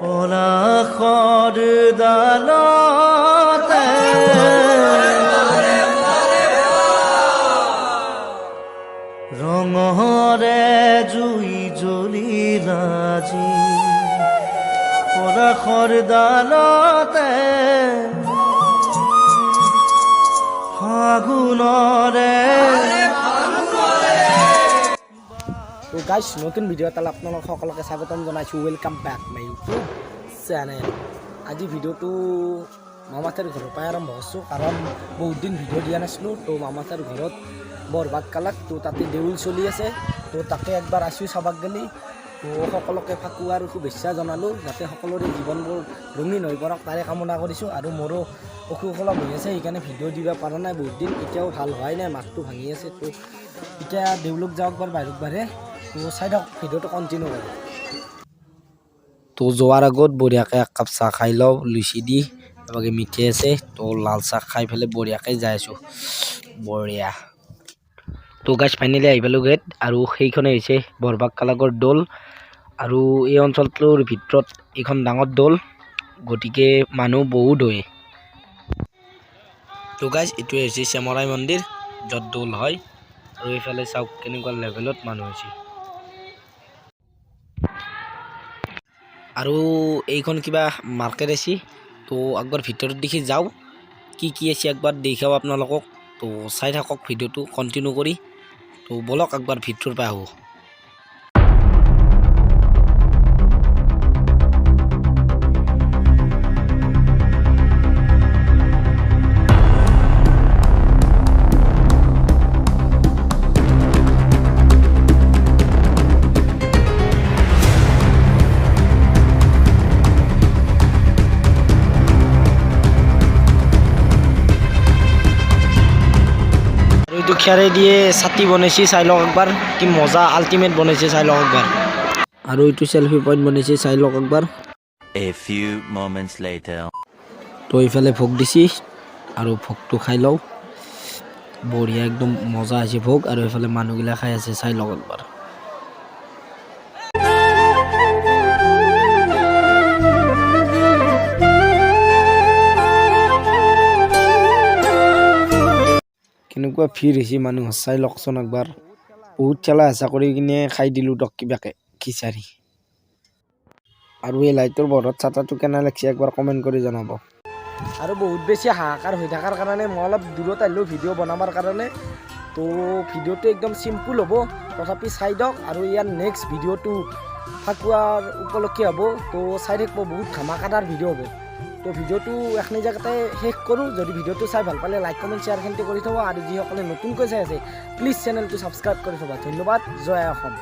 পলাশৰ ডালতে ৰঙৰে জুই জ্বলিল আজি পলাশৰ ডালতে ফাগুনৰে তো গাইজ নতুন ভিডিঅ' এটালৈ আপোনালোক সকলোকে স্বাগতম জনাইছোঁ welcome back my YouTube channel আজি ভিডিঅ'টো মামাহঁতৰ ঘৰৰ পৰাই আৰম্ভ কৰিছোঁ কাৰণ বহুত দিন ভিডিঅ' দিয়া নাছিলোঁ তো মামাহঁতৰ ঘৰত বৰবাগ কালাক তো তাতে দেউল চলি আছে তো তাকে একবাৰ আছোঁ চাবাক গেলি তো সকলোকে ফাকুৱাৰ শুভেচ্ছা জনালোঁ যাতে সকলোৰে জীৱনবোৰ ৰঙীন হৈ পৰক তাৰে কামনা কৰিছোঁ আৰু মোৰো অসুখ অলপ হৈ আছে সেইকাৰণে ভিডিঅ' দিব পৰা নাই বহুত দিন এতিয়াও ভাল হোৱাই নাই মাতটো ভাঙি আছে তো এতিয়া দেউলক যাওক বাৰ বাহিৰত বাঢ়ে তো চাই থাকক ভিডিঅ'টো কণ্টিনিউ কৰে তো যোৱাৰ আগত বঢ়িয়াকৈ এক কাপ চাহ খাই লওঁ লুচি দি এবাগে মিঠাই আছে তো লাল চাহ খাই পেলাই বঢ়িয়াকৈ যাই আছোঁ বঢ়িয়া তো গাছ ফাইনেলি আহি পালোঁ গেট আৰু সেইখনে হৈছে বৰবাগ কালাগৰ দৌল আৰু এই অঞ্চলটোৰ ভিতৰত এইখন ডাঙৰ দৌল গতিকে মানুহ বহুত হয় তো গাছ এইটোৱে হৈছে চেমৰাই মন্দিৰ য'ত দৌল হয় আৰু এইফালে চাওক কেনেকুৱা লেভেলত মানুহ হৈছে আৰু এইখন কিবা মাৰ্কেট আছে তো একবাৰ ভিতৰত দেখি যাওঁ কি আছে একবাৰ দেখাও আপোনালোকক তো চাই থাকক ভিডিঅ'টো কণ্টিনিউ কৰি তো বলক একবাৰ ভিতৰৰ পৰা আহোঁ খেৰে দিয়ে ছাতি বনাইছে চাই লওক একবাৰ কি মজা আল্টিমেট বনাইছে চাই লওক একবাৰ আৰু এইটো সেলফি পইণ্ট বনাইছে চাই লওক একবাৰ A few moments later. তো এইফালে ভোগ দিছি আৰু ভোগটো খাই লওঁ বঢ়িয়া একদম মজা আছে ভোগ আৰু এইফালে মানুহগিলা খাই আছে চাই লওক একবাৰ কেনেকুৱা ভিৰ হৈছে মানুহ চাই লওকচোন একবাৰ বহুত ঠেলা হেঁচা কৰি কিনে খাই দিলোঁ দক কিবাকে খিচাৰি আৰু এই লাইটৰ বৰত চাটাটো কেনে লাগিছে একবাৰ কমেণ্ট কৰি জনাব আৰু বহুত বেছি হাহাকাৰ হৈ থকাৰ কাৰণে মই অলপ দূৰত আহিলোঁ ভিডিঅ' বনাবৰ কাৰণে তো ভিডিঅ'টো একদম চিম্পুল হ'ব তথাপি চাই দিয়ক আৰু ইয়াৰ নেক্সট ভিডিঅ'টো ফাকুৱাৰ উপলক্ষে হ'ব তো চাই থাকিব বহুত ধামাকাদাৰ ভিডিঅ' হ'ব তো ভিডিঅ'টো এখনি জেগাতে শেষ কৰোঁ যদি ভিডিঅ'টো চাই ভাল পালে লাইক কমেণ্ট শ্বেয়াৰখিনি কৰি থ'ব আৰু যিসকলে নতুনকৈ চাই আছে প্লিজ চেনেলটো ছাবস্ক্ৰাইব কৰি থ'ব ধন্যবাদ জয় অসম।